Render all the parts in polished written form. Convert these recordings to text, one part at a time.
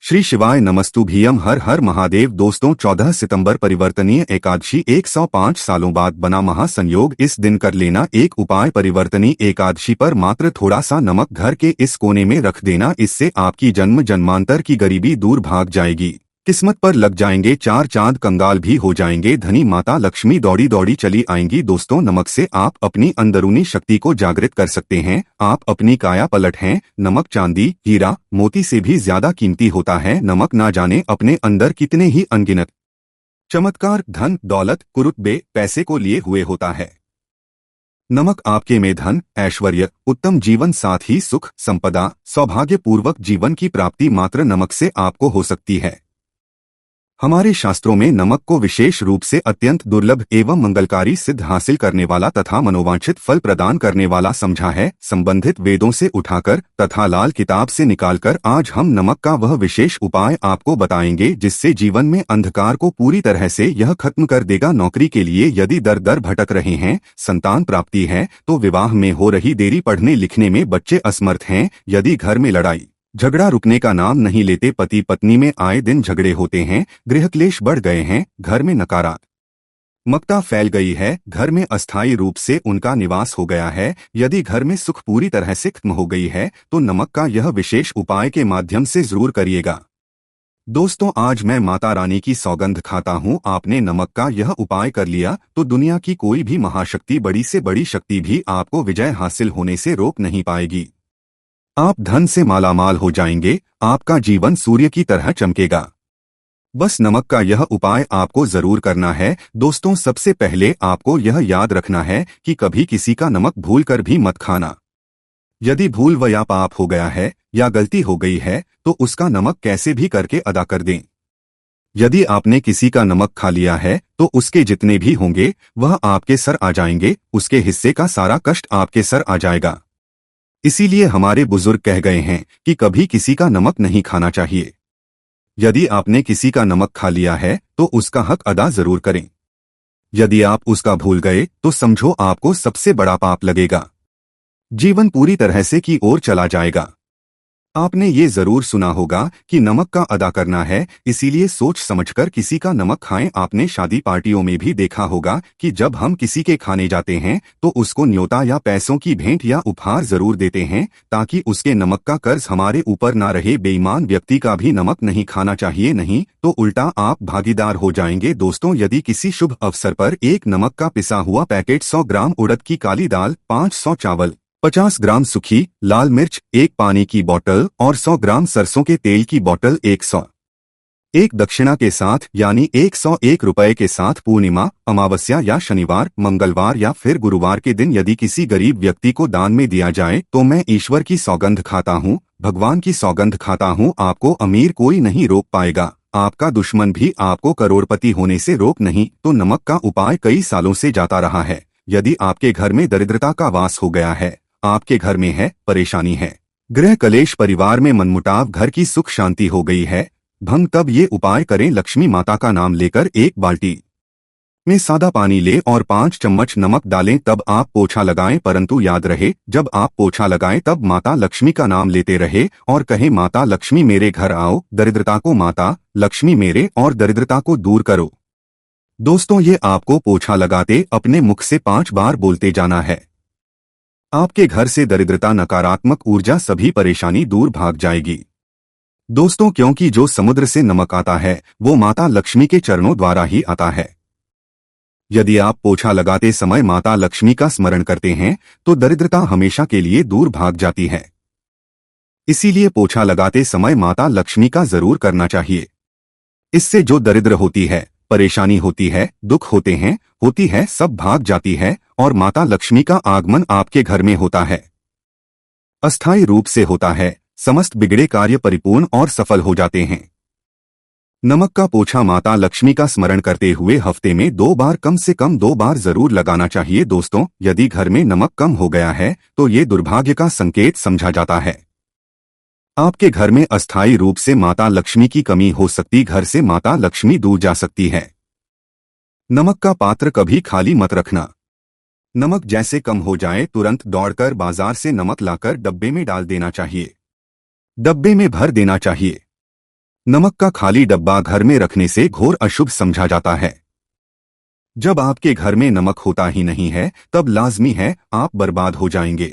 श्री शिवाय नमस्तुभ्यम। हर हर महादेव। दोस्तों 14 सितंबर परिवर्तनीय एकादशी 105 सालों बाद बना महासंयोग। इस दिन कर लेना एक उपाय। परिवर्तनीय एकादशी पर मात्र थोड़ा सा नमक घर के इस कोने में रख देना, इससे आपकी जन्म जन्मांतर की गरीबी दूर भाग जाएगी। किस्मत पर लग जाएंगे चार चांद, कंगाल भी हो जाएंगे धनी। माता लक्ष्मी दौड़ी दौड़ी चली आएंगी। दोस्तों नमक से आप अपनी अंदरूनी शक्ति को जागृत कर सकते हैं। आप अपनी काया पलट हैं। नमक चांदी, हीरा, मोती से भी ज्यादा कीमती होता है। नमक ना जाने अपने अंदर कितने ही अनगिनत चमत्कार, धन दौलत, कुरुतबे, पैसे को लिए हुए होता है। नमक आपके में धन, ऐश्वर्य, उत्तम जीवन, साथ ही सुख, संपदा, सौभाग्यपूर्वक जीवन की प्राप्ति मात्र नमक से आपको हो सकती है। हमारे शास्त्रों में नमक को विशेष रूप से अत्यंत दुर्लभ एवं मंगलकारी सिद्ध, हासिल करने वाला तथा मनोवांछित फल प्रदान करने वाला समझा है। संबंधित वेदों से उठाकर तथा लाल किताब से निकालकर आज हम नमक का वह विशेष उपाय आपको बताएंगे जिससे जीवन में अंधकार को पूरी तरह से यह खत्म कर देगा। नौकरी के लिए यदि दर दर भटक रहे हैं, संतान प्राप्ति है तो विवाह में हो रही देरी, पढ़ने लिखने में बच्चे असमर्थ हैं, यदि घर में लड़ाई झगड़ा रुकने का नाम नहीं लेते, पति पत्नी में आए दिन झगड़े होते हैं, गृह क्लेश बढ़ गए हैं, घर में नकारात्मकता फैल गई है, घर में अस्थायी रूप से उनका निवास हो गया है, यदि घर में सुख पूरी तरह से खत्म हो गई है तो नमक का यह विशेष उपाय के माध्यम से जरूर करिएगा। दोस्तों आज मैं माता रानी की सौगंध खाता हूँ, आपने नमक का यह उपाय कर लिया तो दुनिया की कोई भी महाशक्ति, बड़ी से बड़ी शक्ति भी आपको विजय हासिल होने से रोक नहीं पाएगी। आप धन से मालामाल हो जाएंगे, आपका जीवन सूर्य की तरह चमकेगा। बस नमक का यह उपाय आपको जरूर करना है। दोस्तों सबसे पहले आपको यह याद रखना है कि कभी किसी का नमक भूल कर भी मत खाना। यदि भूल व या पाप हो गया है या गलती हो गई है तो उसका नमक कैसे भी करके अदा कर दें। यदि आपने किसी का नमक खा लिया है तो उसके जितने भी होंगे वह आपके सर आ जाएंगे, उसके हिस्से का सारा कष्ट आपके सर आ जाएगा। इसीलिए हमारे बुजुर्ग कह गए हैं कि कभी किसी का नमक नहीं खाना चाहिए। यदि आपने किसी का नमक खा लिया है तो उसका हक अदा जरूर करें। यदि आप उसका भूल गए तो समझो आपको सबसे बड़ा पाप लगेगा, जीवन पूरी तरह से की ओर चला जाएगा। आपने ये जरूर सुना होगा कि नमक का अदा करना है, इसीलिए सोच समझकर किसी का नमक खाएं। आपने शादी पार्टियों में भी देखा होगा कि जब हम किसी के खाने जाते हैं तो उसको न्योता या पैसों की भेंट या उपहार जरूर देते हैं ताकि उसके नमक का कर्ज हमारे ऊपर ना रहे। बेईमान व्यक्ति का भी नमक नहीं खाना चाहिए, नहीं तो उल्टा आप भागीदार हो जाएंगे। दोस्तों यदि किसी शुभ अवसर पर एक नमक का पिसा हुआ पैकेट, 100 ग्राम उड़द की काली दाल, 500 चावल, 50 ग्राम सूखी लाल मिर्च, एक पानी की बोतल और 100 ग्राम सरसों के तेल की बोतल 101 दक्षिणा के साथ यानी 101 रुपए के साथ पूर्णिमा, अमावस्या या शनिवार, मंगलवार या फिर गुरुवार के दिन यदि किसी गरीब व्यक्ति को दान में दिया जाए तो मैं ईश्वर की सौगंध खाता हूँ, भगवान की सौगंध खाता हूँ, आपको अमीर कोई नहीं रोक पाएगा, आपका दुश्मन भी आपको करोड़पति होने से रोक नहीं। तो नमक का उपाय कई सालों से जाता रहा है। यदि आपके घर में दरिद्रता का वास हो गया है, आपके घर में है परेशानी है, गृह कलेश, परिवार में मनमुटाव, घर की सुख शांति हो गई है भंग, तब ये उपाय करें। लक्ष्मी माता का नाम लेकर एक बाल्टी में सादा पानी ले और 5 चम्मच नमक डालें, तब आप पोछा लगाएं। परंतु याद रहे जब आप पोछा लगाएं तब माता लक्ष्मी का नाम लेते रहे और कहें माता लक्ष्मी मेरे घर आओ, दरिद्रता को माता लक्ष्मी मेरे और दरिद्रता को दूर करो। दोस्तों ये आपको पोछा लगाते अपने मुख से 5 बार बोलते जाना है। आपके घर से दरिद्रता, नकारात्मक ऊर्जा, सभी परेशानी दूर भाग जाएगी। दोस्तों क्योंकि जो समुद्र से नमक आता है वो माता लक्ष्मी के चरणों द्वारा ही आता है। यदि आप पोछा लगाते समय माता लक्ष्मी का स्मरण करते हैं तो दरिद्रता हमेशा के लिए दूर भाग जाती है। इसीलिए पोछा लगाते समय माता लक्ष्मी का जरूर करना चाहिए। इससे जो दरिद्र होती है, परेशानी होती है, दुख होते हैं, होती है, सब भाग जाती है और माता लक्ष्मी का आगमन आपके घर में होता है, अस्थायी रूप से होता है। समस्त बिगड़े कार्य परिपूर्ण और सफल हो जाते हैं। नमक का पोछा माता लक्ष्मी का स्मरण करते हुए हफ्ते में 2 बार, कम से कम 2 बार जरूर लगाना चाहिए। दोस्तों यदि घर में नमक कम हो गया है तो ये दुर्भाग्य का संकेत समझा जाता है। आपके घर में अस्थायी रूप से माता लक्ष्मी की कमी हो सकती, घर से माता लक्ष्मी दूर जा सकती है। नमक का पात्र कभी खाली मत रखना। नमक जैसे कम हो जाए तुरंत दौड़कर बाजार से नमक लाकर डब्बे में डाल देना चाहिए, डब्बे में भर देना चाहिए। नमक का खाली डब्बा घर में रखने से घोर अशुभ समझा जाता है। जब आपके घर में नमक होता ही नहीं है तब लाजमी है आप बर्बाद हो जाएंगे।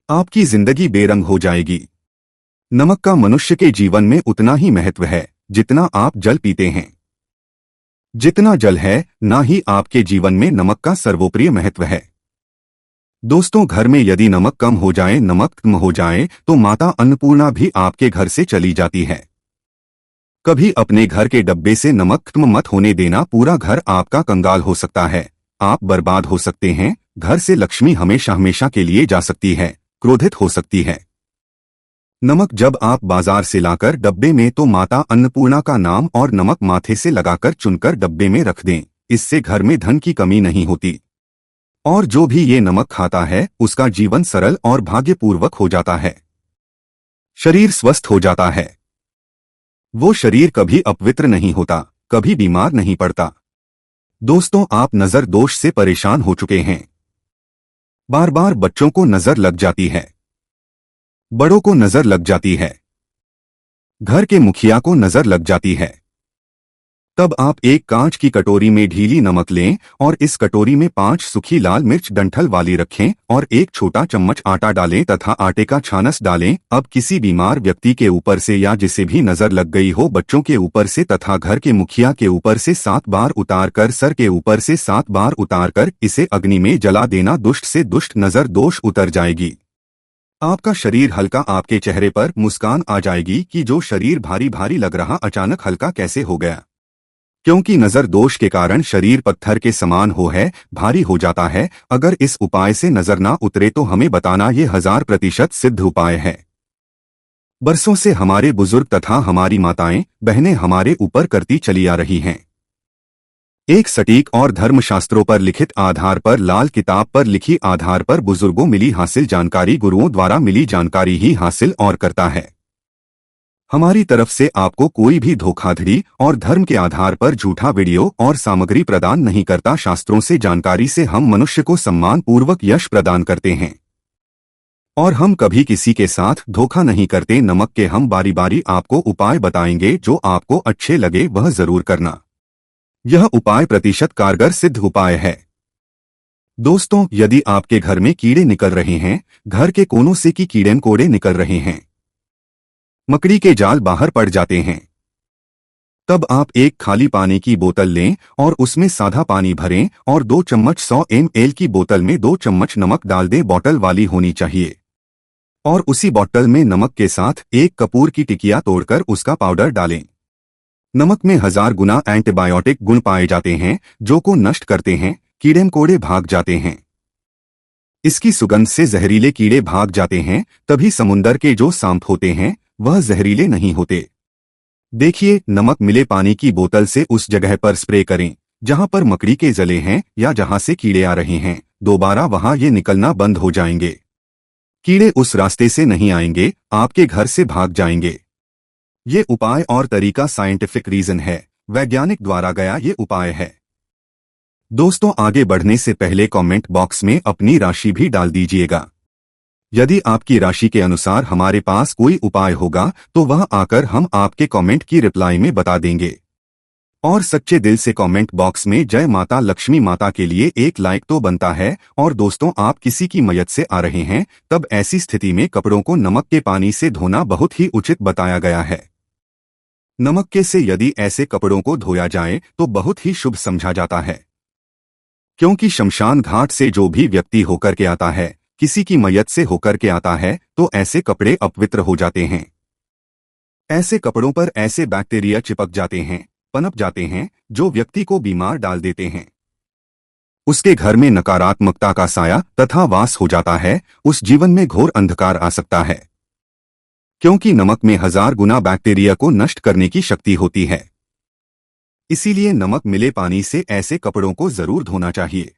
आपकी जिंदगी बेरंग हो जाएगी। नमक का मनुष्य के जीवन में उतना ही महत्व है जितना आप जल पीते हैं। जितना जल है ना ही आपके जीवन में नमक का सर्वोपरि महत्व है। दोस्तों, घर में यदि नमक कम हो जाए, नमक कम हो जाए तो माता अन्नपूर्णा भी आपके घर से चली जाती है। कभी अपने घर के डब्बे से नमक कम मत होने देना, पूरा घर आपका कंगाल हो सकता है। आप बर्बाद हो सकते हैं। घर से लक्ष्मी हमेशा हमेशा के लिए जा सकती है, क्रोधित हो सकती है। नमक जब आप बाजार से लाकर डब्बे में तो माता अन्नपूर्णा का नाम और नमक माथे से लगाकर चुनकर डब्बे में रख दें। इससे घर में धन की कमी नहीं होती और जो भी ये नमक खाता है उसका जीवन सरल और भाग्यपूर्वक हो जाता है। शरीर स्वस्थ हो जाता है। वो शरीर कभी अपवित्र नहीं होता, कभी बीमार नहीं पड़ता। दोस्तों, आप नजर दोष से परेशान हो चुके हैं। बार बार बच्चों को नजर लग जाती है, बड़ों को नजर लग जाती है, घर के मुखिया को नजर लग जाती है। तब आप एक कांच की कटोरी में ढीली नमक लें और इस कटोरी में 5 सूखी लाल मिर्च डंठल वाली रखें और एक छोटा चम्मच आटा डालें तथा आटे का छानस डालें। अब किसी बीमार व्यक्ति के ऊपर से या जिसे भी नजर लग गई हो, बच्चों के ऊपर से तथा घर के मुखिया के ऊपर से 7 बार उतार कर, सर के ऊपर से 7 बार उतार कर इसे अग्नि में जला देना। दुष्ट से दुष्ट नजर दोष उतर जाएगी। आपका शरीर हल्का, आपके चेहरे पर मुस्कान आ जाएगी कि जो शरीर भारी भारी लग रहा अचानक हल्का कैसे हो गया। क्योंकि नजर दोष के कारण शरीर पत्थर के समान भारी हो जाता है। अगर इस उपाय से नजर ना उतरे तो हमें बताना, ये 1000% सिद्ध उपाय है। बरसों से हमारे बुजुर्ग तथा हमारी माताएं बहनें हमारे ऊपर करती चली आ रही हैं। एक सटीक और धर्मशास्त्रों पर लिखित आधार पर, लाल किताब पर लिखी आधार पर बुजुर्गों मिली हासिल जानकारी, गुरुओं द्वारा मिली जानकारी ही हासिल और करता है। हमारी तरफ से आपको कोई भी धोखाधड़ी और धर्म के आधार पर झूठा वीडियो और सामग्री प्रदान नहीं करता। शास्त्रों से जानकारी से हम मनुष्य को सम्मान पूर्वक यश प्रदान करते हैं और हम कभी किसी के साथ धोखा नहीं करते। नमक के हम बारी बारी आपको उपाय बताएंगे, जो आपको अच्छे लगे वह जरूर करना। यह उपाय प्रतिशत कारगर सिद्ध उपाय है। दोस्तों, यदि आपके घर में कीड़े निकल रहे हैं, घर के कोनों से की कीड़े मकोड़े निकल रहे हैं, मकड़ी के जाल बाहर पड़ जाते हैं, तब आप एक खाली पानी की बोतल लें और उसमें सादा पानी भरें और 2 चम्मच 100 ml की बोतल में 2 चम्मच नमक डाल दें। बोतल वाली होनी चाहिए और उसी बोतल में नमक के साथ एक कपूर की टिकिया तोड़कर उसका पाउडर डालें। नमक में 1000 गुना एंटीबायोटिक गुण पाए जाते हैं जो को नष्ट करते हैं, कीड़े मकोड़े भाग जाते हैं। इसकी सुगंध से जहरीले कीड़े भाग जाते हैं। तभी समुंदर के जो सांप होते हैं वह जहरीले नहीं होते। देखिए, नमक मिले पानी की बोतल से उस जगह पर स्प्रे करें जहां पर मकड़ी के जले हैं या जहां से कीड़े आ रहे हैं। दोबारा वहां ये निकलना बंद हो जाएंगे। कीड़े उस रास्ते से नहीं आएंगे, आपके घर से भाग जाएंगे। ये उपाय और तरीका साइंटिफिक रीजन है, वैज्ञानिक द्वारा गया ये उपाय है। दोस्तों, आगे बढ़ने से पहले कमेंट बॉक्स में अपनी राशि भी डाल दीजिएगा। यदि आपकी राशि के अनुसार हमारे पास कोई उपाय होगा तो वह आकर हम आपके कमेंट की रिप्लाई में बता देंगे। और सच्चे दिल से कमेंट बॉक्स में जय माता लक्ष्मी माता के लिए एक लाइक तो बनता है। और दोस्तों, आप किसी की मदद से आ रहे हैं तब ऐसी स्थिति में कपड़ों को नमक के पानी से धोना बहुत ही उचित बताया गया है। नमक के से यदि ऐसे कपड़ों को धोया जाए तो बहुत ही शुभ समझा जाता है, क्योंकि शमशान घाट से जो भी व्यक्ति होकर के आता है, किसी की मदद से होकर के आता है, तो ऐसे कपड़े अपवित्र हो जाते हैं। ऐसे कपड़ों पर ऐसे बैक्टीरिया चिपक जाते हैं, पनप जाते हैं, जो व्यक्ति को बीमार डाल देते हैं। उसके घर में नकारात्मकता का साया तथा वास हो जाता है। उस जीवन में घोर अंधकार आ सकता है, क्योंकि नमक में 1000 गुना बैक्टीरिया को नष्ट करने की शक्ति होती है। इसीलिए नमक मिले पानी से ऐसे कपड़ों को जरूर धोना चाहिए।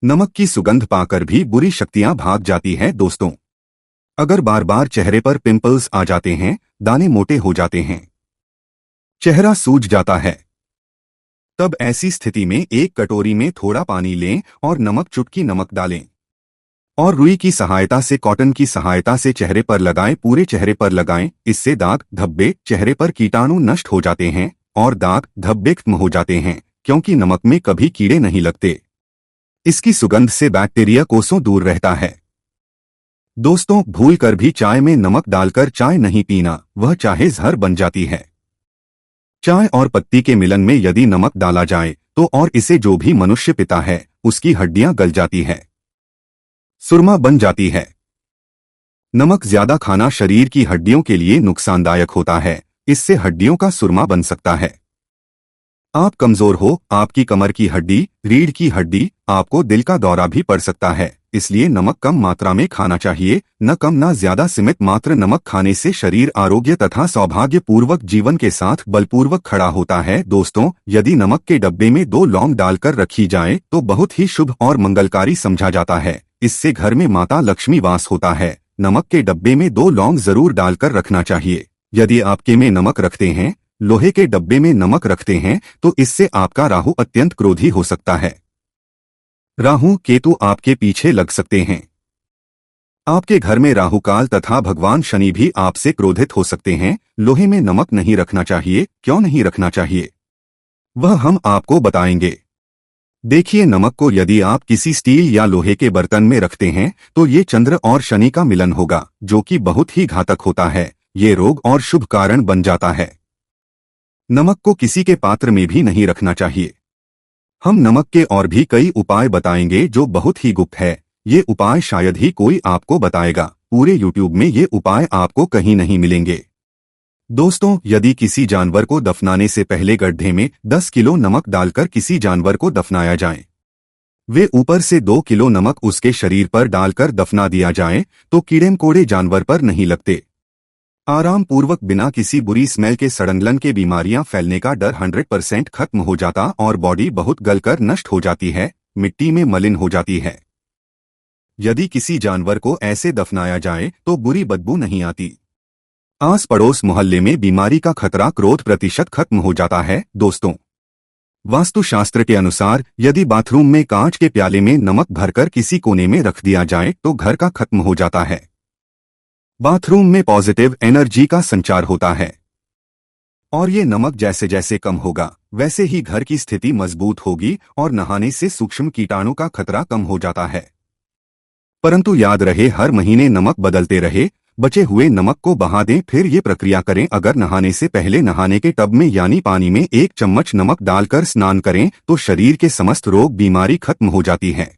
नमक की सुगंध पाकर भी बुरी शक्तियां भाग जाती है। दोस्तों, अगर बार बार चेहरे पर पिंपल्स आ जाते हैं, दाने मोटे हो जाते हैं, चेहरा सूज जाता है, तब ऐसी स्थिति में एक कटोरी में थोड़ा पानी लें और नमक चुटकी नमक डालें। और रुई की सहायता से, कॉटन की सहायता से चेहरे पर लगाएं, पूरे चेहरे पर लगाएं। इससे दाग धब्बे, चेहरे पर कीटाणु नष्ट हो जाते हैं और दाग धब्बे खत्म हो जाते हैं, क्योंकि नमक में कभी कीड़े नहीं लगते। इसकी सुगंध से बैक्टीरिया कोसों दूर रहता है। दोस्तों, भूल कर भी चाय में नमक डालकर चाय नहीं पीना, वह चाहे जहर बन जाती है। चाय और पत्ती के मिलन में यदि नमक डाला जाए तो और इसे जो भी मनुष्य पीता है उसकी हड्डियां गल जाती है, सुरमा बन जाती है। नमक ज्यादा खाना शरीर की हड्डियों के लिए नुकसानदायक होता है, इससे हड्डियों का सुरमा बन सकता है। आप कमजोर हो, आपकी कमर की हड्डी, रीढ़ की हड्डी, आपको दिल का दौरा भी पड़ सकता है। इसलिए नमक कम मात्रा में खाना चाहिए, न कम न ज्यादा। सीमित मात्र नमक खाने से शरीर आरोग्य तथा सौभाग्यपूर्वक जीवन के साथ बलपूर्वक खड़ा होता है। दोस्तों, यदि नमक के डब्बे में 2 लौंग डालकर रखी जाए तो बहुत ही शुभ और मंगलकारी समझा जाता है। इससे घर में माता लक्ष्मी वास होता है। नमक के डब्बे में 2 लौंग जरूर डालकर रखना चाहिए। यदि आपके में नमक रखते हैं, लोहे के डब्बे में नमक रखते हैं, तो इससे आपका राहु अत्यंत क्रोधी हो सकता है। राहु केतु आपके पीछे लग सकते हैं। आपके घर में राहु काल तथा भगवान शनि भी आपसे क्रोधित हो सकते हैं। लोहे में नमक नहीं रखना चाहिए। क्यों नहीं रखना चाहिए, वह हम आपको बताएंगे। देखिए, नमक को यदि आप किसी स्टील या लोहे के बर्तन में रखते हैं तो ये चंद्र और शनि का मिलन होगा, जो कि बहुत ही घातक होता है। ये रोग और शुभ कारण बन जाता है। नमक को किसी के पात्र में भी नहीं रखना चाहिए। हम नमक के और भी कई उपाय बताएंगे जो बहुत ही गुप्त है। ये उपाय शायद ही कोई आपको बताएगा। पूरे YouTube में ये उपाय आपको कहीं नहीं मिलेंगे। दोस्तों, यदि किसी जानवर को दफनाने से पहले गड्ढे में 10 किलो नमक डालकर किसी जानवर को दफनाया जाए, वे ऊपर से 2 किलो नमक उसके शरीर पर डालकर दफना दिया जाए तो कीड़े मकोड़े जानवर पर नहीं लगते। आराम पूर्वक बिना किसी बुरी स्मेल के सड़ंगलन के बीमारियां फैलने का डर 100% खत्म हो जाता और बॉडी बहुत गलकर नष्ट हो जाती है, मिट्टी में मलिन हो जाती है। यदि किसी जानवर को ऐसे दफनाया जाए तो बुरी बदबू नहीं आती। आस पड़ोस मोहल्ले में बीमारी का खतरा क्रोध प्रतिशत खत्म हो जाता है। दोस्तों, वास्तुशास्त्र के अनुसार यदि बाथरूम में कांच के प्याले में नमक भरकर किसी कोने में रख दिया जाए तो घर का खत्म हो जाता है। बाथरूम में पॉजिटिव एनर्जी का संचार होता है और ये नमक जैसे जैसे कम होगा वैसे ही घर की स्थिति मजबूत होगी और नहाने से सूक्ष्म कीटाणु का खतरा कम हो जाता है। परंतु याद रहे, हर महीने नमक बदलते रहे। बचे हुए नमक को बहा दें, फिर ये प्रक्रिया करें। अगर नहाने से पहले नहाने के टब में यानी पानी में 1 चम्मच नमक डालकर स्नान करें तो शरीर के समस्त रोग बीमारी खत्म हो जाती है।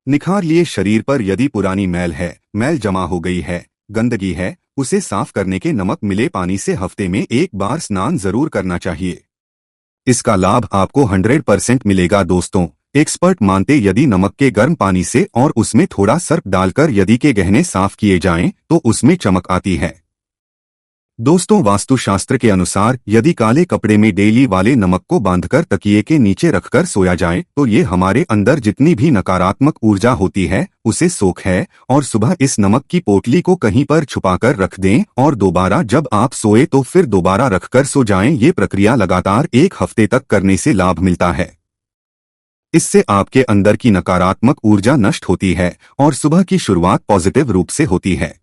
निखार लिए शरीर पर यदि पुरानी मैल जमा हो गई है, गंदगी है, उसे साफ करने के नमक मिले पानी से हफ्ते में 1 बार स्नान जरूर करना चाहिए। इसका लाभ आपको 100% मिलेगा। दोस्तों, एक्सपर्ट मानते यदि नमक के गर्म पानी से और उसमें थोड़ा सर्फ डालकर यदि के गहने साफ किए जाएं तो उसमें चमक आती है। दोस्तों, वास्तुशास्त्र के अनुसार यदि काले कपड़े में डेली वाले नमक को बांधकर तकिए के नीचे रखकर सोया जाए तो ये हमारे अंदर जितनी भी नकारात्मक ऊर्जा होती है उसे सोख है और सुबह इस नमक की पोटली को कहीं पर छुपाकर रख दें और दोबारा जब आप सोए तो फिर दोबारा रखकर सो जाएं। ये प्रक्रिया लगातार 1 हफ्ते तक करने से लाभ मिलता है। इससे आपके अंदर की नकारात्मक ऊर्जा नष्ट होती है और सुबह की शुरुआत पॉजिटिव रूप से होती है।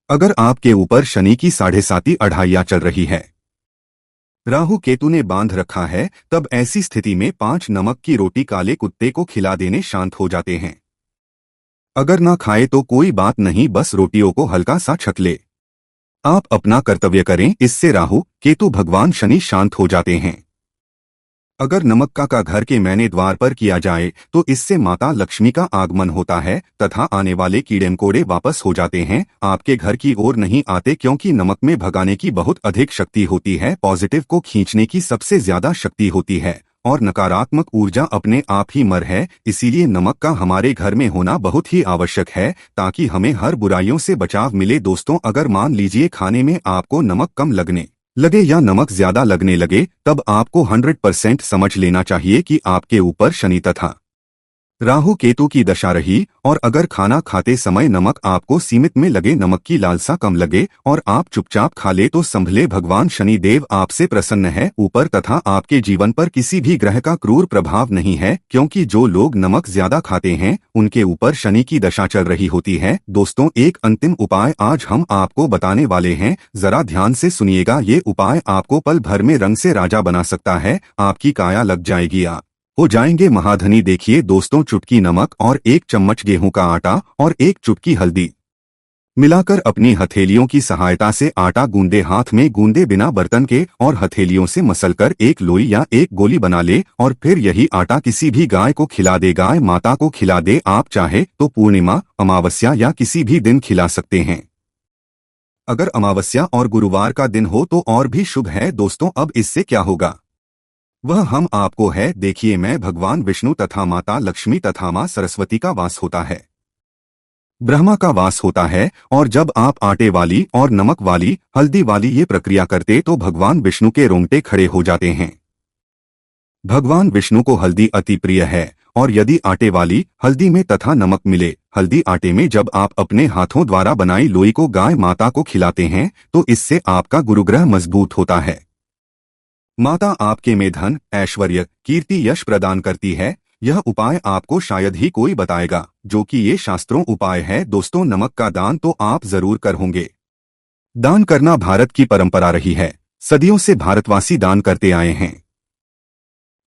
अगर आपके ऊपर शनि की 7.5 अढ़ाइयां चल रही है, राहु केतु ने बांध रखा है, तब ऐसी स्थिति में 5 नमक की रोटी काले कुत्ते को खिला देने शांत हो जाते हैं। अगर ना खाए तो कोई बात नहीं, बस रोटियों को हल्का सा छक ले। आप अपना कर्तव्य करें, इससे राहु केतु भगवान शनि शांत हो जाते हैं। अगर नमक का घर के मैने द्वार पर किया जाए तो इससे माता लक्ष्मी का आगमन होता है तथा आने वाले कीड़े मकोड़े वापस हो जाते हैं, आपके घर की ओर नहीं आते, क्योंकि नमक में भगाने की बहुत अधिक शक्ति होती है, पॉजिटिव को खींचने की सबसे ज्यादा शक्ति होती है और नकारात्मक ऊर्जा अपने आप ही मर है। इसीलिए नमक का हमारे घर में होना बहुत ही आवश्यक है ताकि हमें हर बुराइयों से बचाव मिले। दोस्तों, अगर मान लीजिए खाने में आपको नमक कम लगने लगे या नमक ज्यादा लगने लगे, तब आपको 100% समझ लेना चाहिए कि आपके ऊपर शनि तथा राहु केतु की दशा रही और अगर खाना खाते समय नमक आपको सीमित में लगे, नमक की लालसा कम लगे और आप चुपचाप खा ले तो संभले, भगवान शनि देव आपसे प्रसन्न है ऊपर तथा आपके जीवन पर किसी भी ग्रह का क्रूर प्रभाव नहीं है, क्योंकि जो लोग नमक ज्यादा खाते हैं उनके ऊपर शनि की दशा चल रही होती है। दोस्तों, एक अंतिम उपाय आज हम आपको बताने वाले हैं, जरा ध्यान से सुनिएगा। ये उपाय आपको पल भर में रंग से राजा बना सकता है, आपकी काया लग जाएगी, आप हो जाएंगे महाधनी। देखिए दोस्तों, चुटकी नमक और 1 चम्मच गेहूं का आटा और 1 चुटकी हल्दी मिलाकर अपनी हथेलियों की सहायता से आटा गूंदे, हाथ में गूंदे बिना बर्तन के, और हथेलियों से मसलकर एक लोई या एक गोली बना ले और फिर यही आटा किसी भी गाय को खिला दे, गाय माता को खिला दे। आप चाहे तो पूर्णिमा, अमावस्या या किसी भी दिन खिला सकते हैं। अगर अमावस्या और गुरुवार का दिन हो तो और भी शुभ है। दोस्तों, अब इससे क्या होगा वह हम आपको है। देखिए, मैं भगवान विष्णु तथा माता लक्ष्मी तथा मां सरस्वती का वास होता है, ब्रह्मा का वास होता है, और जब आप आटे वाली और नमक वाली, हल्दी वाली ये प्रक्रिया करते तो भगवान विष्णु के रोंगटे खड़े हो जाते हैं। भगवान विष्णु को हल्दी अति प्रिय है, और यदि आटे वाली हल्दी में तथा नमक मिले हल्दी आटे में जब आप अपने हाथों द्वारा बनाई लोई को गाय माता को खिलाते हैं तो इससे आपका गुरुग्रह मजबूत होता है। माता आपके में धन, ऐश्वर्य, कीर्ति, यश प्रदान करती है। यह उपाय आपको शायद ही कोई बताएगा, जो कि ये शास्त्रों उपाय है। दोस्तों, नमक का दान तो आप जरूर कर होंगे। दान करना भारत की परंपरा रही है, सदियों से भारतवासी दान करते आए हैं।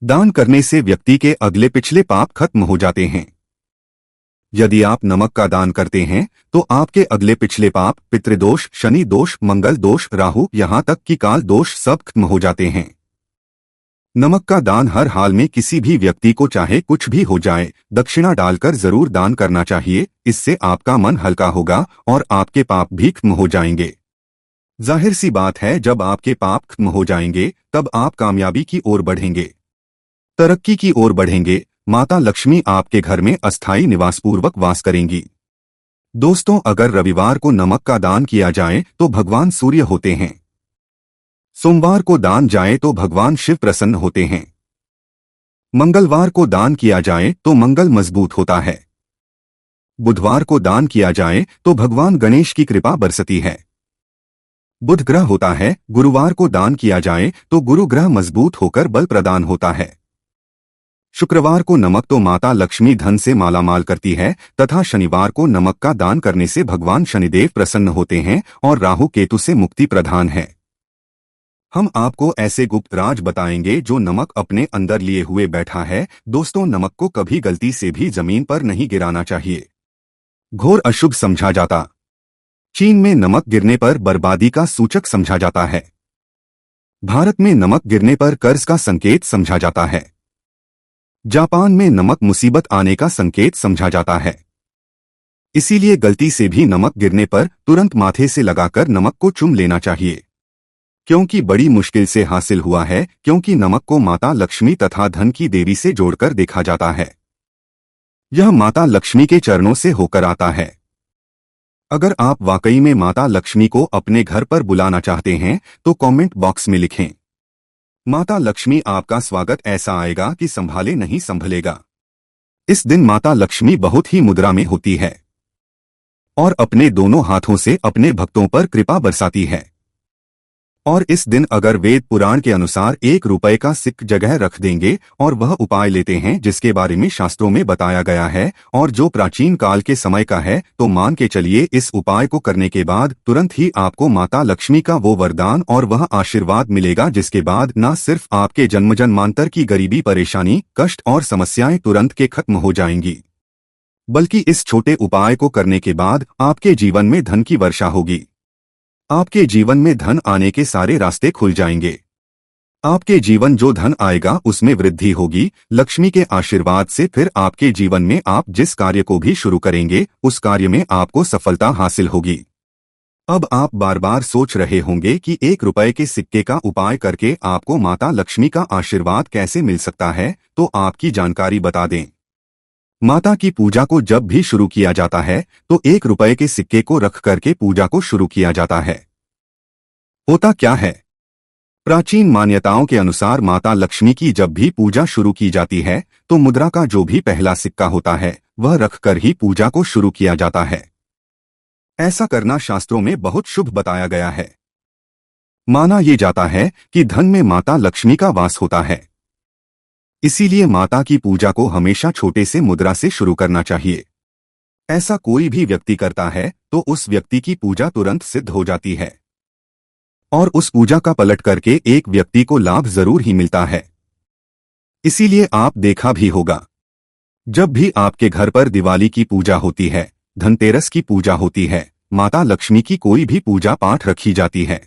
दान करने से व्यक्ति के अगले पिछले पाप खत्म हो जाते हैं। यदि आप नमक का दान करते हैं तो आपके अगले पिछले पाप, पितृदोष, शनि दोष, मंगल दोष, राहु, यहाँ तक कि काल दोष सब खत्म हो जाते हैं। नमक का दान हर हाल में किसी भी व्यक्ति को, चाहे कुछ भी हो जाए, दक्षिणा डालकर जरूर दान करना चाहिए। इससे आपका मन हल्का होगा और आपके पाप भी खत्म हो जाएंगे। जाहिर सी बात है, जब आपके पाप खत्म हो जाएंगे तब आप कामयाबी की ओर बढ़ेंगे, तरक्की की ओर बढ़ेंगे। माता लक्ष्मी आपके घर में अस्थायी निवास पूर्वक वास करेंगी। दोस्तों, अगर रविवार को नमक का दान किया जाए तो भगवान सूर्य होते हैं। सोमवार को दान जाए तो भगवान शिव प्रसन्न होते हैं। मंगलवार को दान किया जाए तो मंगल मजबूत होता है। बुधवार को दान किया जाए तो भगवान गणेश की कृपा बरसती है। बुध ग्रह होता है। गुरुवार को दान किया जाए तो गुरु ग्रह मजबूत होकर बल प्रदान होता है। शुक्रवार को नमक तो माता लक्ष्मी धन से मालामाल करती है, तथा शनिवार को नमक का दान करने से भगवान शनिदेव प्रसन्न होते हैं और राहु केतु से मुक्ति प्रदान है। हम आपको ऐसे गुप्त राज बताएंगे जो नमक अपने अंदर लिए हुए बैठा है। दोस्तों, नमक को कभी गलती से भी जमीन पर नहीं गिराना चाहिए, घोर अशुभ समझा जाता। चीन में नमक गिरने पर बर्बादी का सूचक समझा जाता है। भारत में नमक गिरने पर कर्ज का संकेत समझा जाता है। जापान में नमक मुसीबत आने का संकेत समझा जाता है। इसीलिए गलती से भी नमक गिरने पर तुरंत माथे से लगाकर नमक को चूम लेना चाहिए, क्योंकि बड़ी मुश्किल से हासिल हुआ है, क्योंकि नमक को माता लक्ष्मी तथा धन की देवी से जोड़कर देखा जाता है। यह माता लक्ष्मी के चरणों से होकर आता है। अगर आप वाकई में माता लक्ष्मी को अपने घर पर बुलाना चाहते हैं तो कमेंट बॉक्स में लिखें, माता लक्ष्मी आपका स्वागत ऐसा आएगा कि संभाले नहीं संभलेगा। इस दिन माता लक्ष्मी बहुत ही मुद्रा में होती है और अपने दोनों हाथों से अपने भक्तों पर कृपा बरसाती है। और इस दिन अगर वेद पुराण के अनुसार 1 रुपए का सिक्का जगह रख देंगे और वह उपाय लेते हैं जिसके बारे में शास्त्रों में बताया गया है और जो प्राचीन काल के समय का है, तो मान के चलिए इस उपाय को करने के बाद तुरंत ही आपको माता लक्ष्मी का वो वरदान और वह आशीर्वाद मिलेगा, जिसके बाद न सिर्फ आपके जन्म जन्मांतर की गरीबी, परेशानी, कष्ट और समस्याएं तुरंत के खत्म हो जाएंगी, बल्कि इस छोटे उपाय को करने के बाद आपके जीवन में धन की वर्षा होगी। आपके जीवन में धन आने के सारे रास्ते खुल जाएंगे। आपके जीवन जो धन आएगा उसमें वृद्धि होगी लक्ष्मी के आशीर्वाद से। फिर आपके जीवन में आप जिस कार्य को भी शुरू करेंगे उस कार्य में आपको सफलता हासिल होगी। अब आप बार बार सोच रहे होंगे कि 1 रुपए के सिक्के का उपाय करके आपको माता लक्ष्मी का आशीर्वाद कैसे मिल सकता है, तो आपकी जानकारी बता दें। माता की पूजा को जब भी शुरू किया जाता है तो 1 रुपए के सिक्के को रख करके पूजा को शुरू किया जाता है। होता क्या है, प्राचीन मान्यताओं के अनुसार माता लक्ष्मी की जब भी पूजा शुरू की जाती है तो मुद्रा का जो भी पहला सिक्का होता है वह रखकर ही पूजा को शुरू किया जाता है। ऐसा करना शास्त्रों में बहुत शुभ बताया गया है। माना यह जाता है कि धन में माता लक्ष्मी का वास होता है। इसीलिए माता की पूजा को हमेशा छोटे से मुद्रा से शुरू करना चाहिए। ऐसा कोई भी व्यक्ति करता है तो उस व्यक्ति की पूजा तुरंत सिद्ध हो जाती है और उस पूजा का पलट करके एक व्यक्ति को लाभ जरूर ही मिलता है। इसीलिए आप देखा भी होगा, जब भी आपके घर पर दिवाली की पूजा होती है, धनतेरस की पूजा होती है, माता लक्ष्मी की कोई भी पूजा पाठ रखी जाती है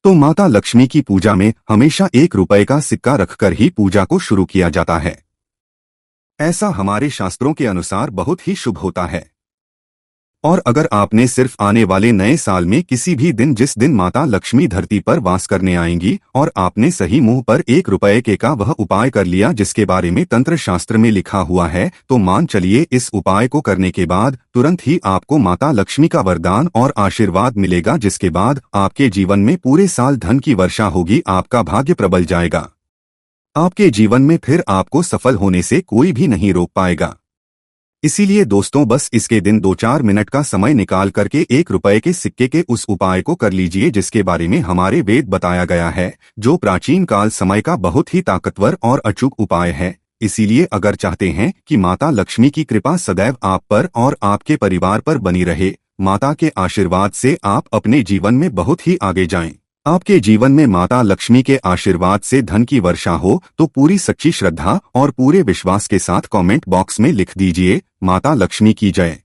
तो माता लक्ष्मी की पूजा में हमेशा 1 रुपए का सिक्का रखकर ही पूजा को शुरू किया जाता है। ऐसा हमारे शास्त्रों के अनुसार बहुत ही शुभ होता है। और अगर आपने सिर्फ आने वाले नए साल में किसी भी दिन, जिस दिन माता लक्ष्मी धरती पर वास करने आएंगी, और आपने सही मुंह पर 1 रुपए के का वह उपाय कर लिया जिसके बारे में तंत्र शास्त्र में लिखा हुआ है, तो मान चलिए इस उपाय को करने के बाद तुरंत ही आपको माता लक्ष्मी का वरदान और आशीर्वाद मिलेगा, जिसके बाद आपके जीवन में पूरे साल धन की वर्षा होगी, आपका भाग्य प्रबल जाएगा। आपके जीवन में फिर आपको सफल होने से कोई भी नहीं रोक पाएगा। इसीलिए दोस्तों, बस इसके दिन 2-4 मिनट का समय निकाल करके 1 रुपए के सिक्के के उस उपाय को कर लीजिए जिसके बारे में हमारे वेद बताया गया है, जो प्राचीन काल समय का बहुत ही ताकतवर और अचूक उपाय है। इसीलिए अगर चाहते हैं कि माता लक्ष्मी की कृपा सदैव आप पर और आपके परिवार पर बनी रहे, माता के आशीर्वाद से आप अपने जीवन में बहुत ही आगे जाएं, आपके जीवन में माता लक्ष्मी के आशीर्वाद से धन की वर्षा हो, तो पूरी सच्ची श्रद्धा और पूरे विश्वास के साथ कमेंट बॉक्स में लिख दीजिए, माता लक्ष्मी की जय।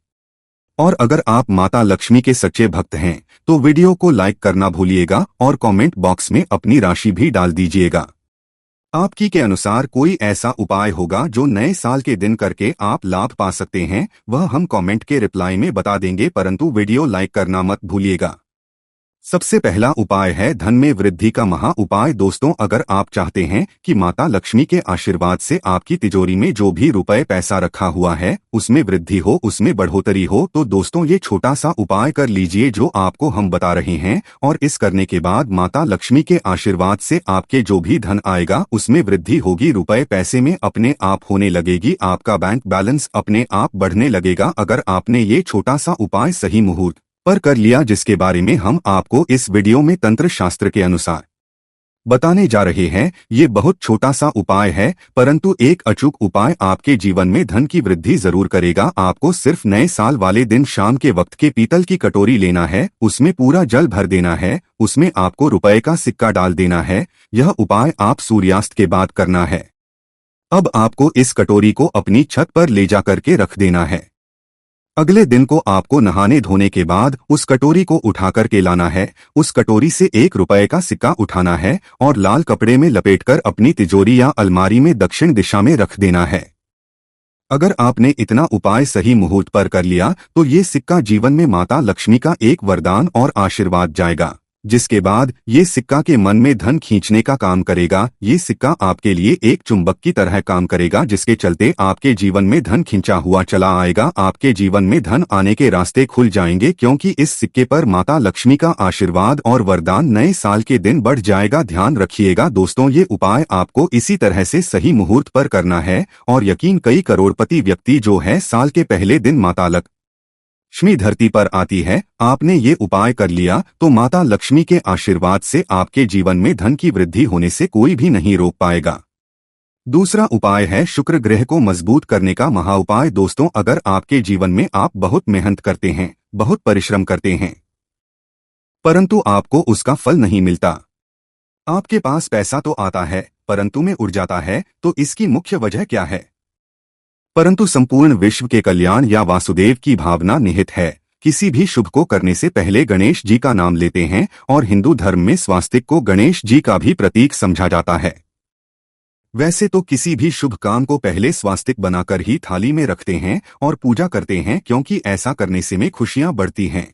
और अगर आप माता लक्ष्मी के सच्चे भक्त हैं तो वीडियो को लाइक करना भूलिएगा और कमेंट बॉक्स में अपनी राशि भी डाल दीजिएगा। आपकी के अनुसार कोई ऐसा उपाय होगा जो नए साल के दिन करके आप लाभ पा सकते हैं, वह हम कमेंट के रिप्लाई में बता देंगे, परंतु वीडियो लाइक करना मत भूलिएगा। सबसे पहला उपाय है धन में वृद्धि का महा उपाय। दोस्तों, अगर आप चाहते हैं कि माता लक्ष्मी के आशीर्वाद से आपकी तिजोरी में जो भी रुपए पैसा रखा हुआ है उसमें वृद्धि हो, उसमें बढ़ोतरी हो, तो दोस्तों ये छोटा सा उपाय कर लीजिए जो आपको हम बता रहे हैं। और इस करने के बाद माता लक्ष्मी के आशीर्वाद से आपके जो भी धन आएगा उसमें वृद्धि होगी, रुपए पैसे में अपने आप होने लगेगी, आपका बैंक बैलेंस अपने आप बढ़ने लगेगा। अगर आपने ये छोटा सा उपाय सही मुहूर्त पर कर लिया, जिसके बारे में हम आपको इस वीडियो में तंत्र शास्त्र के अनुसार बताने जा रहे हैं। ये बहुत छोटा सा उपाय है, परंतु एक अचूक उपाय आपके जीवन में धन की वृद्धि जरूर करेगा। आपको सिर्फ नए साल वाले दिन शाम के वक्त के पीतल की कटोरी लेना है, उसमें पूरा जल भर देना है, उसमें आपको रुपए का सिक्का डाल देना है। यह उपाय आप सूर्यास्त के बाद करना है। अब आपको इस कटोरी को अपनी छत पर ले जा करके रख देना है। अगले दिन को आपको नहाने धोने के बाद उस कटोरी को उठा करके लाना है। उस कटोरी से 1 रुपए का सिक्का उठाना है और लाल कपड़े में लपेटकर अपनी तिजोरी या अलमारी में दक्षिण दिशा में रख देना है। अगर आपने इतना उपाय सही मुहूर्त पर कर लिया तो ये सिक्का जीवन में माता लक्ष्मी का एक वरदान और आशीर्वाद जाएगा, जिसके बाद ये सिक्का के मन में धन खींचने का काम करेगा। ये सिक्का आपके लिए एक चुंबक की तरह काम करेगा, जिसके चलते आपके जीवन में धन खींचा हुआ चला आएगा। आपके जीवन में धन आने के रास्ते खुल जाएंगे, क्योंकि इस सिक्के पर माता लक्ष्मी का आशीर्वाद और वरदान नए साल के दिन बढ़ जाएगा। ध्यान रखिएगा दोस्तों, ये उपाय आपको इसी तरह से सही मुहूर्त पर करना है। और यकीन, कई करोड़पति व्यक्ति जो है साल के पहले दिन माता लक्ष्मी धरती पर आती है, आपने ये उपाय कर लिया तो माता लक्ष्मी के आशीर्वाद से आपके जीवन में धन की वृद्धि होने से कोई भी नहीं रोक पाएगा। दूसरा उपाय है शुक्र ग्रह को मजबूत करने का महा उपाय। दोस्तों, अगर आपके जीवन में आप बहुत मेहनत करते हैं, बहुत परिश्रम करते हैं, परंतु आपको उसका फल नहीं मिलता, आपके पास पैसा तो आता है परंतु में उड़ जाता है, तो इसकी मुख्य वजह क्या है? परंतु संपूर्ण विश्व के कल्याण या वासुदेव की भावना निहित है। किसी भी शुभ को करने से पहले गणेश जी का नाम लेते हैं, और हिंदू धर्म में स्वास्तिक को गणेश जी का भी प्रतीक समझा जाता है। वैसे तो किसी भी शुभ काम को पहले स्वास्तिक बनाकर ही थाली में रखते हैं और पूजा करते हैं, क्योंकि ऐसा करने से में खुशियां बढ़ती हैं।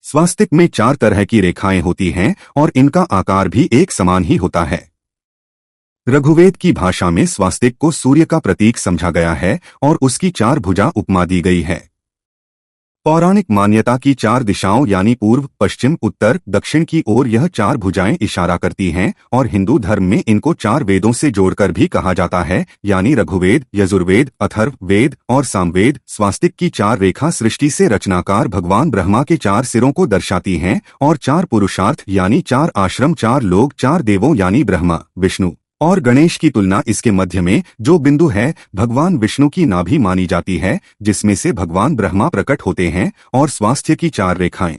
स्वास्तिक में 4 तरह की रेखाएं होती हैं और इनका आकार भी एक समान ही होता है। रघुवेद की भाषा में स्वास्तिक को सूर्य का प्रतीक समझा गया है और उसकी 4 भुजा उपमा दी गई है। पौराणिक मान्यता की 4 दिशाओं यानी पूर्व, पश्चिम, उत्तर, दक्षिण की ओर यह 4 भुजाएं इशारा करती हैं और हिंदू धर्म में इनको 4 वेदों से जोड़कर भी कहा जाता है, यानी रघुवेद, यजुर्वेद, अथर्ववेद और सामवेद। स्वास्तिक की 4 रेखा सृष्टि से रचनाकार भगवान ब्रह्मा के 4 सिरों को दर्शाती हैं और 4 पुरुषार्थ यानी 4 आश्रम, 4 लोक, 4 देवों यानी ब्रह्मा, विष्णु और गणेश की तुलना इसके मध्य में जो बिंदु है भगवान विष्णु की नाभि मानी जाती है, जिसमें से भगवान ब्रह्मा प्रकट होते हैं। और स्वास्थ्य की 4 रेखाएं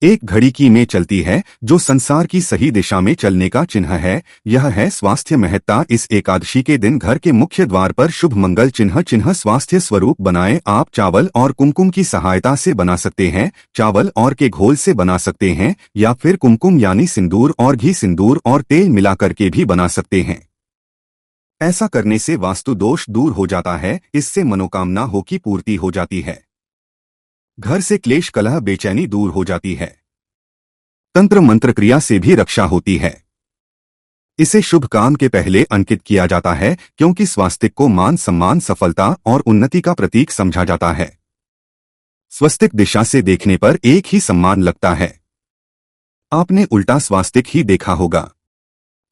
एक घड़ी की में चलती है जो संसार की सही दिशा में चलने का चिन्ह है। यह है स्वास्थ्य महत्ता। इस एकादशी के दिन घर के मुख्य द्वार पर शुभ मंगल चिन्ह स्वास्थ्य स्वरूप बनाएं। आप चावल और कुमकुम की सहायता से बना सकते हैं, चावल और के घोल से बना सकते हैं या फिर कुमकुम यानी सिंदूर और घी, सिंदूर और तेल मिलाकर के भी बना सकते हैं। ऐसा करने से वास्तु दोष दूर हो जाता है, इससे मनोकामना हो की पूर्ति हो जाती है, घर से क्लेश, कलह, बेचैनी दूर हो जाती है, तंत्र मंत्र क्रिया से भी रक्षा होती है। इसे शुभ काम के पहले अंकित किया जाता है क्योंकि स्वास्तिक को मान सम्मान, सफलता और उन्नति का प्रतीक समझा जाता है। स्वस्तिक दिशा से देखने पर एक ही सम्मान लगता है। आपने उल्टा स्वास्तिक ही देखा होगा,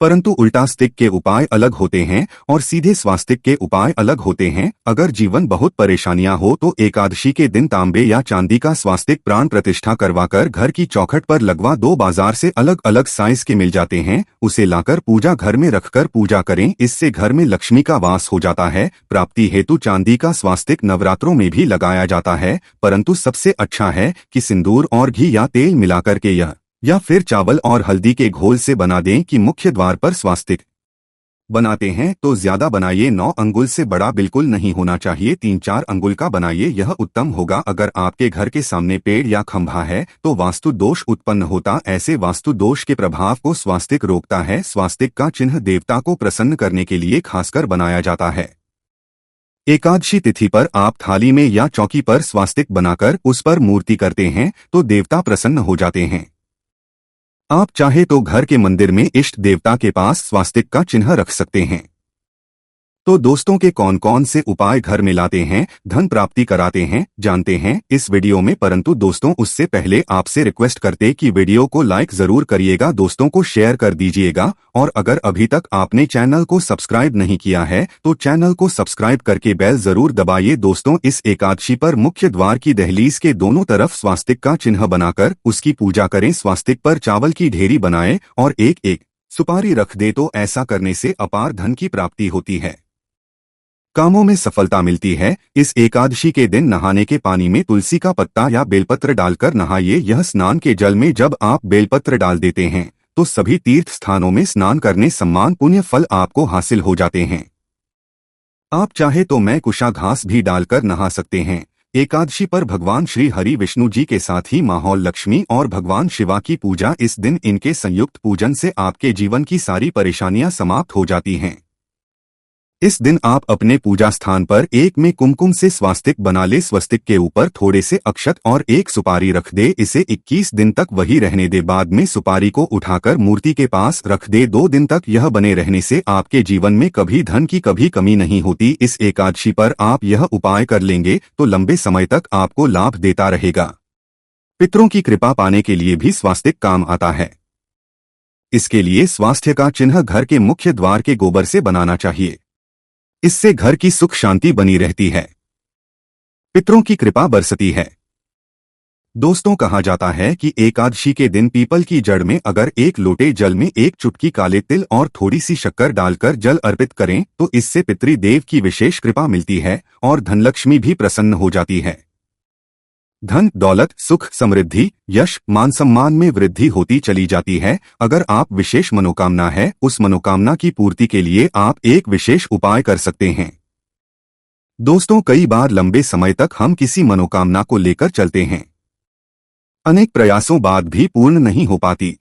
परंतु उल्टा स्तिक के उपाय अलग होते हैं और सीधे स्वास्तिक के उपाय अलग होते हैं। अगर जीवन बहुत परेशानियां हो तो एकादशी के दिन तांबे या चांदी का स्वास्तिक प्राण प्रतिष्ठा करवाकर घर की चौखट पर लगवा दो। बाजार से अलग अलग साइज के मिल जाते हैं, उसे लाकर पूजा घर में रखकर पूजा करें। इससे घर में लक्ष्मी का वास हो जाता है। प्राप्ति हेतु चांदी का स्वास्तिक नवरात्रों में भी लगाया जाता है, परंतु सबसे अच्छा है कि सिंदूर और घी या तेल मिलाकर के या फिर चावल और हल्दी के घोल से बना दें। कि मुख्य द्वार पर स्वास्तिक बनाते हैं तो ज्यादा बनाइए, 9 अंगुल से बड़ा बिल्कुल नहीं होना चाहिए, 3-4 अंगुल का बनाइए, यह उत्तम होगा। अगर आपके घर के सामने पेड़ या खंभा है तो वास्तु दोष उत्पन्न होता। ऐसे वास्तु दोष के प्रभाव को स्वास्तिक रोकता है। स्वास्तिक का चिन्ह देवता को प्रसन्न करने के लिए खासकर बनाया जाता है। एकादशी तिथि पर आप थाली में या चौकी पर स्वास्तिक बनाकर उस पर मूर्ति करते हैं तो देवता प्रसन्न हो जाते हैं। आप चाहे तो घर के मंदिर में इष्ट देवता के पास स्वास्तिक का चिन्ह रख सकते हैं। तो दोस्तों के कौन कौन से उपाय घर में लाते हैं, धन प्राप्ति कराते हैं, जानते हैं इस वीडियो में। परंतु दोस्तों उससे पहले आपसे रिक्वेस्ट करते कि वीडियो को लाइक जरूर करिएगा, दोस्तों को शेयर कर दीजिएगा और अगर अभी तक आपने चैनल को सब्सक्राइब नहीं किया है तो चैनल को सब्सक्राइब करके बेल जरूर दबाइए। दोस्तों इस एकादशी पर मुख्य द्वार की दहलीज के दोनों तरफ स्वास्तिक का चिन्ह बनाकर उसकी पूजा करें। स्वास्तिक पर चावल की ढेरी बनाएं और एक एक सुपारी रख दे तो ऐसा करने से अपार धन की प्राप्ति होती है, कामों में सफलता मिलती है। इस एकादशी के दिन नहाने के पानी में तुलसी का पत्ता या बेलपत्र डालकर नहाइए। यह स्नान के जल में जब आप बेलपत्र डाल देते हैं तो सभी तीर्थ स्थानों में स्नान करने सम्मान पुण्य फल आपको हासिल हो जाते हैं। आप चाहे तो मैं कुशा घास भी डालकर नहा सकते हैं। एकादशी पर भगवान श्री हरि विष्णु जी के साथ ही माहौल लक्ष्मी और भगवान शिवा की पूजा। इस दिन इनके संयुक्त पूजन से आपके जीवन की सारी परेशानियां समाप्त हो जाती हैं। इस दिन आप अपने पूजा स्थान पर एक में कुमकुम से स्वास्तिक बना ले। स्वस्तिक के ऊपर थोड़े से अक्षत और एक सुपारी रख दे। इसे 21 दिन तक वही रहने दे। बाद में सुपारी को उठाकर मूर्ति के पास रख दे। 2 दिन तक यह बने रहने से आपके जीवन में कभी धन की कभी कमी नहीं होती। इस एकादशी पर आप यह उपाय कर लेंगे तो लंबे समय तक आपको लाभ देता रहेगा। पितरों की कृपा पाने के लिए भी स्वास्तिक काम आता है। इसके लिए स्वास्थ्य का चिन्ह घर के मुख्य द्वार के गोबर से बनाना चाहिए। इससे घर की सुख शांति बनी रहती है, पितरों की कृपा बरसती है। दोस्तों कहा जाता है कि एकादशी के दिन पीपल की जड़ में अगर 1 लोटे जल में 1 चुटकी काले तिल और थोड़ी सी शक्कर डालकर जल अर्पित करें तो इससे पितृदेव की विशेष कृपा मिलती है और धनलक्ष्मी भी प्रसन्न हो जाती है। धन, दौलत, सुख, समृद्धि, यश, मान सम्मान में वृद्धि होती चली जाती है। अगर आप विशेष मनोकामना है उस मनोकामना की पूर्ति के लिए आप एक विशेष उपाय कर सकते हैं। दोस्तों कई बार लंबे समय तक हम किसी मनोकामना को लेकर चलते हैं, अनेक प्रयासों बाद भी पूर्ण नहीं हो पाती।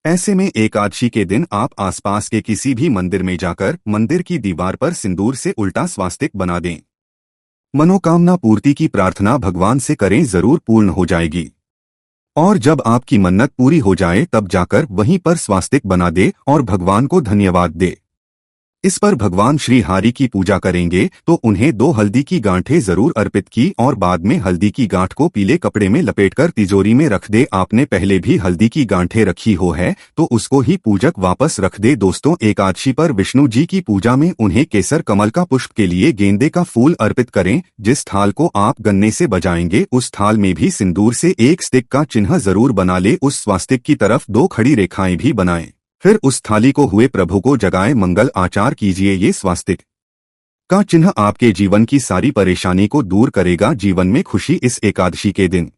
ऐसे में एकादशी के दिन आप आसपास के किसी भी मंदिर में जाकर मंदिर की दीवार पर सिंदूर से उल्टा स्वास्तिक बना दें। मनोकामना पूर्ति की प्रार्थना भगवान से करें, जरूर पूर्ण हो जाएगी। और जब आपकी मन्नत पूरी हो जाए तब जाकर वहीं पर स्वास्तिक बना दे और भगवान को धन्यवाद दे। इस पर भगवान श्री हरि की पूजा करेंगे तो उन्हें 2 हल्दी की गांठें जरूर अर्पित की और बाद में हल्दी की गांठ को पीले कपड़े में लपेटकर तिजोरी में रख दे। आपने पहले भी हल्दी की गांठें रखी हो है तो उसको ही पूजक वापस रख दे। दोस्तों, एकादशी पर विष्णु जी की पूजा में उन्हें केसर कमल का पुष्प के लिए गेंदे का फूल अर्पित करें। जिस थाल को आप गन्ने से बजाएंगे उस थाल में भी सिंदूर से एक स्टिक का चिन्ह जरूर बना ले। उस स्वास्तिक की तरफ 2 खड़ी रेखाएं भी बनाएं। फिर उस थाली को हुए प्रभु को जगाए मंगल आचार कीजिए। ये स्वास्तिक का चिन्ह आपके जीवन की सारी परेशानी को दूर करेगा। जीवन में खुशी इस एकादशी के दिन